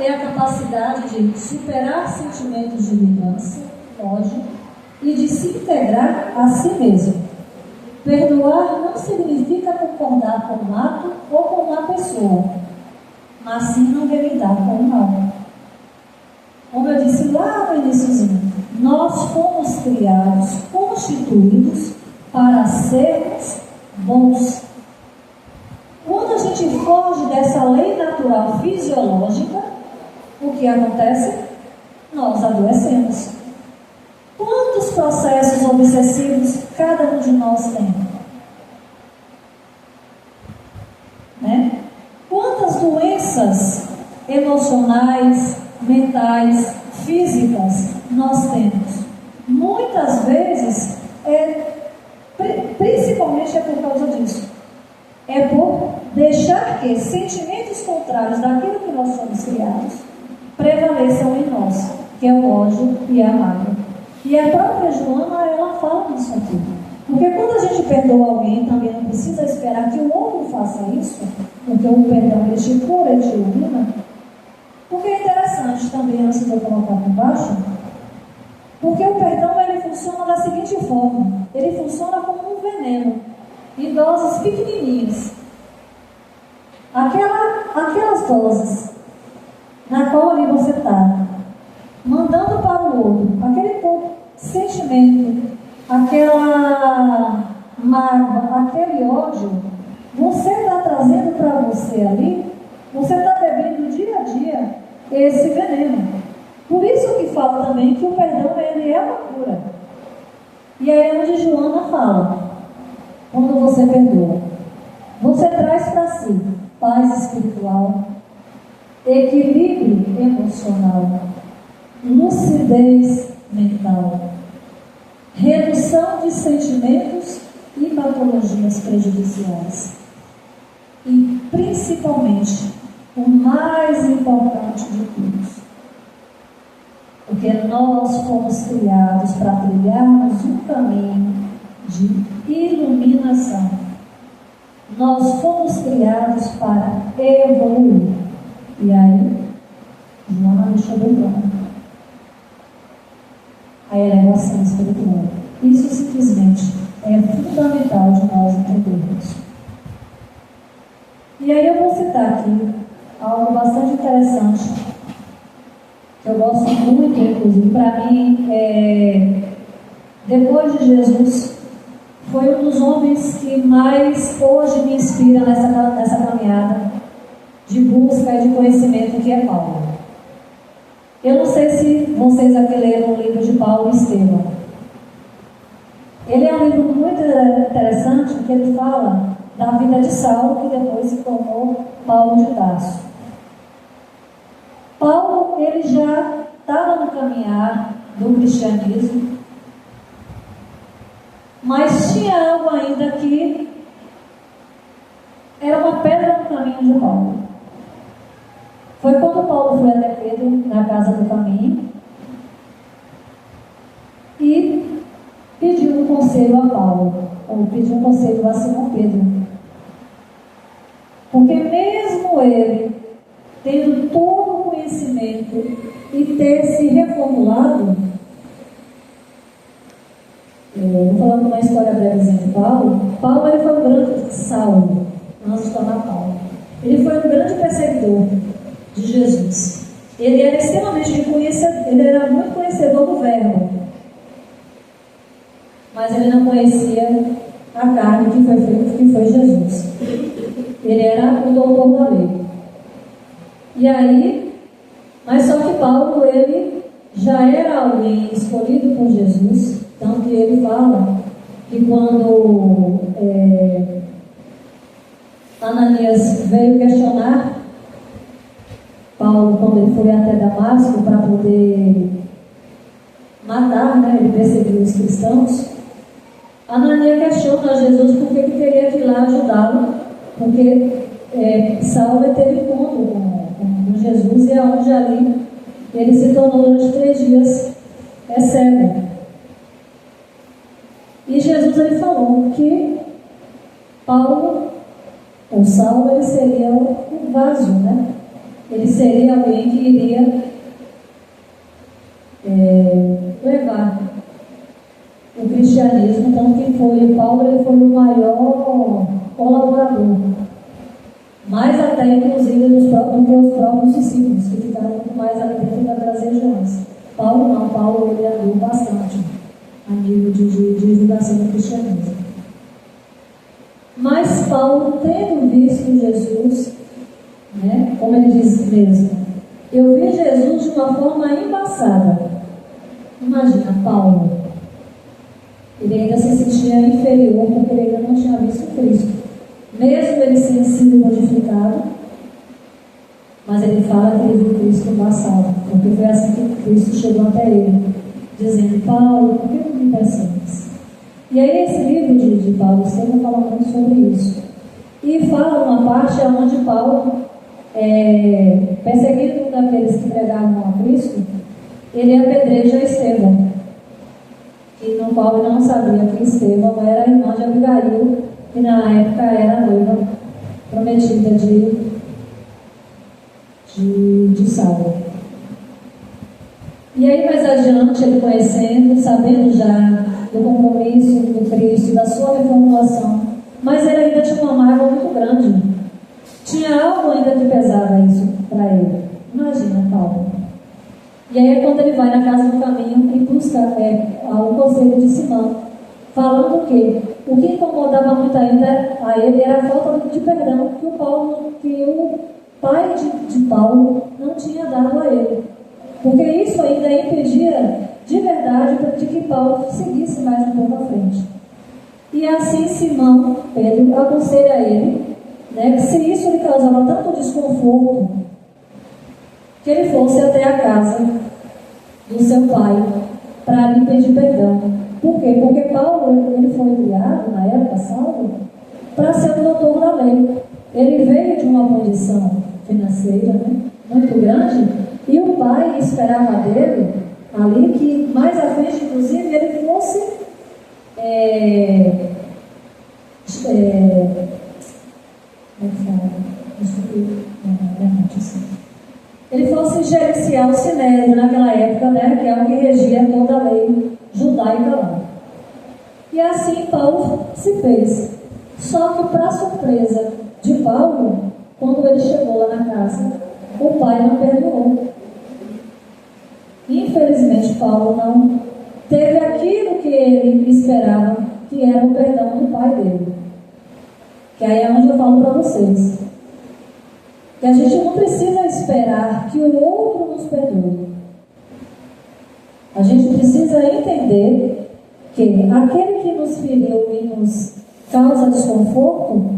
é a capacidade de superar sentimentos de vingança, ódio e de se integrar a si mesmo. Perdoar não significa concordar com um ato ou com uma pessoa, mas sim não revidar com o mal. Como eu disse lá no iníciozinho, nós fomos criados, constituídos para sermos bons. Quando a gente foge dessa lei natural fisiológica, o que acontece? Nós adoecemos. Quantos processos obsessivos cada um de nós tem? Né? Quantas doenças emocionais, mentais, físicas nós temos? Muitas vezes, principalmente é por causa disso. É por deixar que sentimentos contrários daquilo que nós somos criados prevaleçam em nós, que é o ódio e a mágoa. E a própria Joana, ela fala disso aqui. Porque quando a gente perdoa alguém, também não precisa esperar que o outro faça isso, porque o perdão ele te cura e te ilumina. Porque é interessante também, antes de eu colocar aqui embaixo, porque o perdão ele funciona da seguinte forma: ele funciona como um veneno em doses pequenininhas. Aquelas doses na qual ali você está mandando para o outro aquele sentimento, aquela mágoa, aquele ódio, você está trazendo para você ali, você está bebendo dia a dia esse veneno. Por isso que fala também que o perdão ele é uma cura. E aí é onde Joana fala: quando você perdoa, você traz para si paz espiritual, equilíbrio emocional, lucidez mental, redução de sentimentos e patologias prejudiciais. E principalmente, o mais importante de tudo, porque nós fomos criados para trilharmos um caminho de iluminação. Nós fomos criados para evoluir. E aí, Joana deixou bem claro: a elevação espiritual. Isso simplesmente é fundamental de nós entendermos. E aí eu vou citar aqui algo bastante interessante, que eu gosto muito, inclusive. Para mim, depois de Jesus, foi um dos homens que mais hoje me inspira nessa caminhada de busca e de conhecimento, que é Paulo. Eu não sei se vocês aqui leram o livro de Paulo e Estevão. Ele é um livro muito interessante, porque ele fala da vida de Saulo, que depois se tornou Paulo de Tarso. Paulo, ele já estava no caminhar do cristianismo, mas tinha algo ainda que era uma pedra no caminho de Paulo. Foi quando Paulo foi até Pedro, na casa do caminho, e pediu um conselho a Paulo, ou pediu um conselho a Simão Pedro. Porque mesmo ele, tendo todo o conhecimento e ter se reformulado, vou falando uma história brevezinha de Paulo. Paulo ele foi um grande Saulo, antes de tornar Paulo. Ele foi um grande perseguidor de Jesus. Ele era extremamente conhecedor, ele era muito conhecedor do verbo, mas ele não conhecia a carne que foi feita, que foi Jesus. Ele era o doutor da lei. E aí, mas só que Paulo, ele já era alguém escolhido por Jesus, tanto que ele fala que quando Ananias veio questionar Paulo, quando ele foi até Damasco para poder matar, ele perseguiu os cristãos, Ananias questiona a Jesus por que teria que ir lá ajudá-lo, porque Saulo teve encontro com Jesus, e aonde ali ele se tornou durante 3 dias cego. E Jesus ele falou que Paulo, ou Saulo, ele seria o vaso, ele seria alguém que iria levar o cristianismo, tanto que Paulo ele foi o maior colaborador, mais até inclusive do que os próprios discípulos, que ficaram muito mais ali dentro das regiões. Paulo não, Paulo ele andou bastante a nível de divulgação do cristianismo. Mas Paulo, tendo visto Jesus, né, como ele diz mesmo, eu vi Jesus de uma forma embaçada. Imagina, Paulo, ele ainda se sentia inferior porque ele ainda não tinha visto Cristo, mesmo ele sendo sido modificado, mas ele fala que ele viu Cristo embaçado, porque foi assim que Cristo chegou até ele, dizendo: Paulo, por que não me persegues? E aí esse livro de Paulo sempre fala muito sobre isso, e fala uma parte onde Paulo, perseguindo um daqueles que pregavam a Cristo, ele apedreja Estevão, e no qual ele não sabia que Estevão era a irmã de Abigail, que na época era a noiva prometida de Saulo. E aí mais adiante, ele conhecendo, sabendo já do compromisso do Cristo, da sua reformulação, mas ele ainda tinha uma mágoa muito grande, tinha algo ainda que pesava isso para ele. Imagina, Paulo. E aí é quando ele vai na casa do caminho e busca o conselho de Simão, falando que o que incomodava muito ainda a ele era a falta de perdão que o pai de Paulo não tinha dado a ele, porque isso ainda impedia de verdade de que Paulo seguisse mais um pouco à frente. E assim Simão, Pedro, aconselha a ele, né, que se isso lhe causava tanto desconforto, que ele fosse até a casa do seu pai para lhe pedir perdão. Por quê? Porque Paulo ele foi criado, na época, Saulo, para ser o doutor da lei. Ele veio de uma condição financeira, né, muito grande, e o pai esperava dele ali que mais à frente, inclusive, ele fosse ele fosse gerenciar o sinédrio naquela época, né, que é o que regia toda a lei judaica lá. E assim Paulo se fez. Só que, para surpresa de Paulo, quando ele chegou lá na casa, o pai não perdoou. Infelizmente, Paulo não teve aquilo que ele esperava, que era o perdão do pai dele. Que aí é onde eu falo para vocês, que a gente não precisa esperar que o outro nos perdoe. A gente precisa entender que aquele que nos feriu e nos causa desconforto,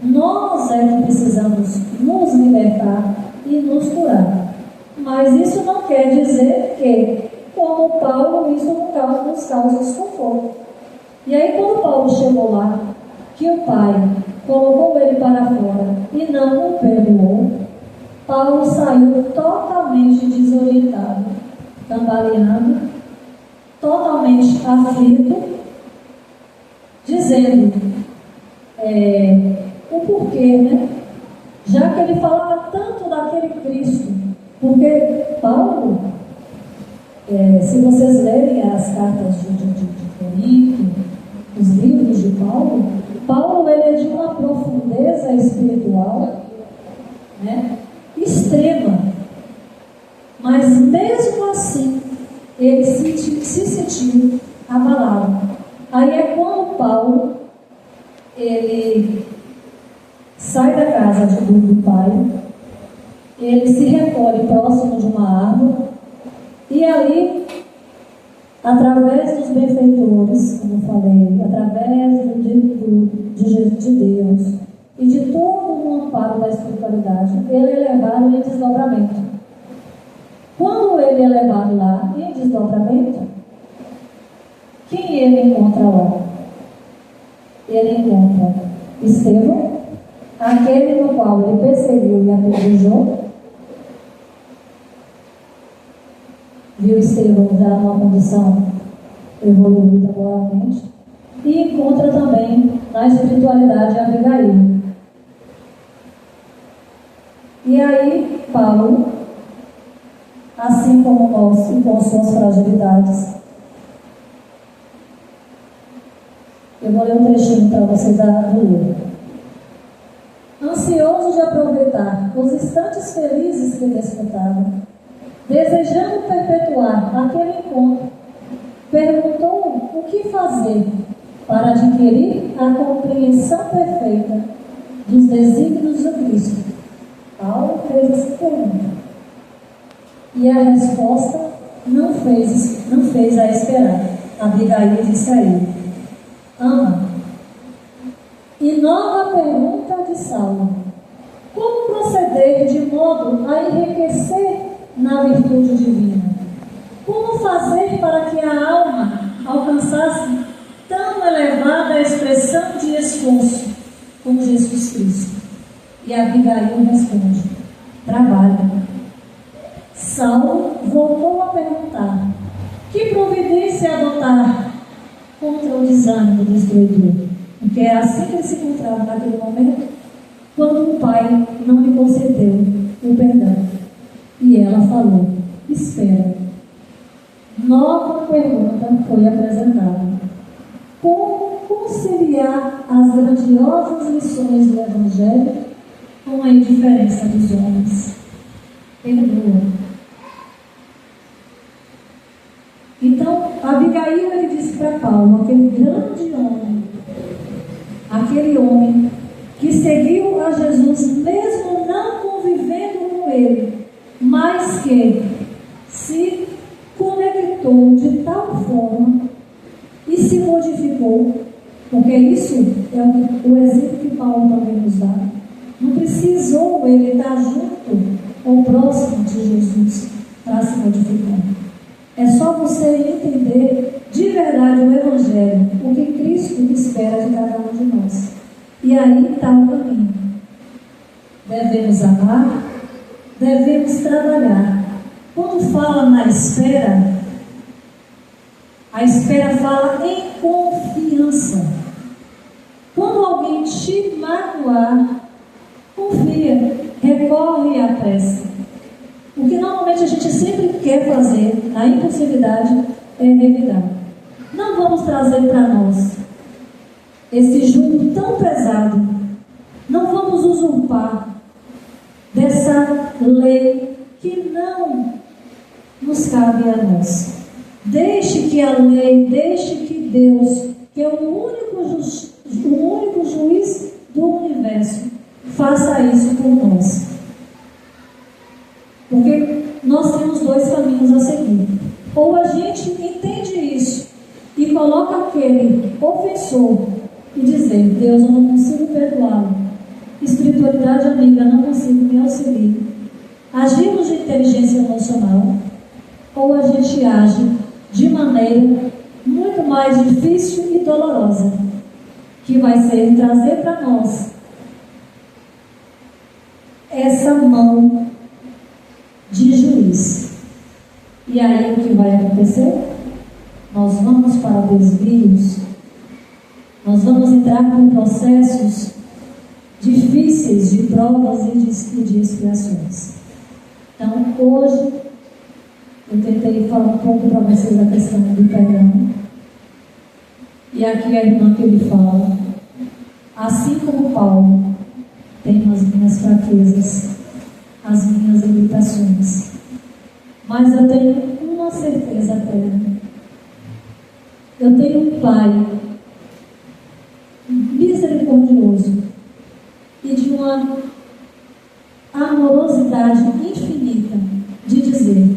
nós é que precisamos nos libertar e nos curar. Mas isso não quer dizer que, como Paulo, isso nos causa desconforto. E aí, quando Paulo chegou lá, que o pai colocou ele para fora e não o perdoou, Paulo saiu totalmente desorientado, cambaleando, totalmente aflito, dizendo o porquê, né? Já que ele falava tanto daquele Cristo, porque Paulo, se vocês lerem as cartas de Corinto, os livros de Paulo ele é de uma profundeza espiritual, né, extrema, mas mesmo assim ele se sentiu abalado. Aí é quando Paulo ele sai da casa do pai, ele se recolhe próximo de uma árvore e ali, através dos benfeitores, como eu falei, através de Deus e de todo o amparo da espiritualidade, ele é levado em desdobramento. Quando ele é levado lá em desdobramento, quem ele encontra lá? Ele encontra Estevão, aquele no qual ele perseguiu e apedrejou. Viu Estevão já numa condição evoluída moralmente, e encontra também na espiritualidade Abigail. E aí Paulo, assim como nós, e com suas fragilidades. Eu vou ler um trechinho para vocês ler. Ansioso de aproveitar os instantes felizes que desfrutava, desejando perpetuar aquele encontro, perguntou o que fazer para adquirir a compreensão perfeita dos desígnios de Cristo. Paulo fez essa pergunta. E a resposta não fez a esperar. Abigail disse a ele: ama. E nova pergunta de Saulo: como proceder de modo a enriquecer na virtude divina? Como fazer para que a alma alcançasse tão elevada expressão de esforço como Jesus Cristo? E Abigail responde: trabalho. Saulo voltou a perguntar: que providência adotar contra o desânimo destruidor? Porque é assim que ele se encontrava naquele momento, quando o pai não lhe concedeu o perdão. E ela falou: espera. Nova pergunta foi apresentada: como conciliar as grandiosas lições do Evangelho com a indiferença dos homens? Perdoa. Então, Abigail, ele disse para Paulo, aquele grande homem, aquele homem que seguiu a Jesus, mesmo não convivendo com ele, mas que se conectou de tal forma e se modificou, porque isso é o exemplo que Paulo também nos dá. Não precisou ele estar junto ou próximo de Jesus para se modificar. É só você entender de verdade o Evangelho, o que Cristo espera de cada um de nós. E aí está o caminho. Devemos amar, devemos trabalhar. Quando fala na espera, a espera fala em confiança. Quando alguém te magoar, confia, recorre à prece. O que normalmente a gente sempre quer fazer, na impulsividade, é revidar. Não vamos trazer para nós esse jugo tão pesado. Não vamos usurpar dessa lei que não nos cabe a nós. Deixe que a lei, deixe que Deus, que é o único juiz do universo, faça isso por nós. Porque nós temos dois caminhos a seguir. Ou a gente entende isso e coloca aquele ofensor e dizer: Deus, eu não consigo perdoá-lo. Espiritualidade amiga, não consigo me auxiliar. Agimos de inteligência emocional, ou a gente age de maneira muito mais difícil e dolorosa, que vai ser trazer para nós essa mão de juiz. E aí o que vai acontecer? Nós vamos para desvios, nós vamos entrar com processos difíceis de provas e de expiações. Então, hoje, eu tentei falar um pouco para vocês da questão do perdão. E aqui a irmã que ele fala: assim como Paulo, tenho as minhas fraquezas, as minhas limitações, mas eu tenho uma certeza plena. Eu tenho um Pai misericordioso e de uma amorosidade infinita de dizer: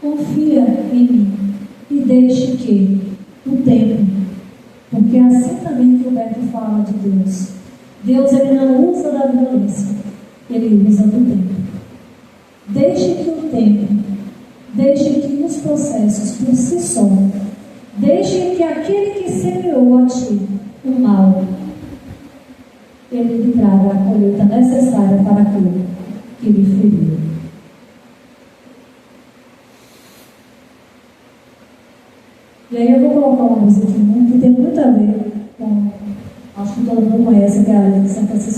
confia em mim e deixe que o tempo, porque é assim também que o Beto fala de Deus. Deus, ele não usa da violência, ele usa do tempo. Deixe que o tempo, deixe que os processos por si só, deixe que aquele que semeou a ti o mal, ele lhe traga a colheita necessária para aquilo que lhe feriu. E aí eu vou colocar uma música que tem muito a ver com, acho que todo mundo conhece, que é a Santa Cecília.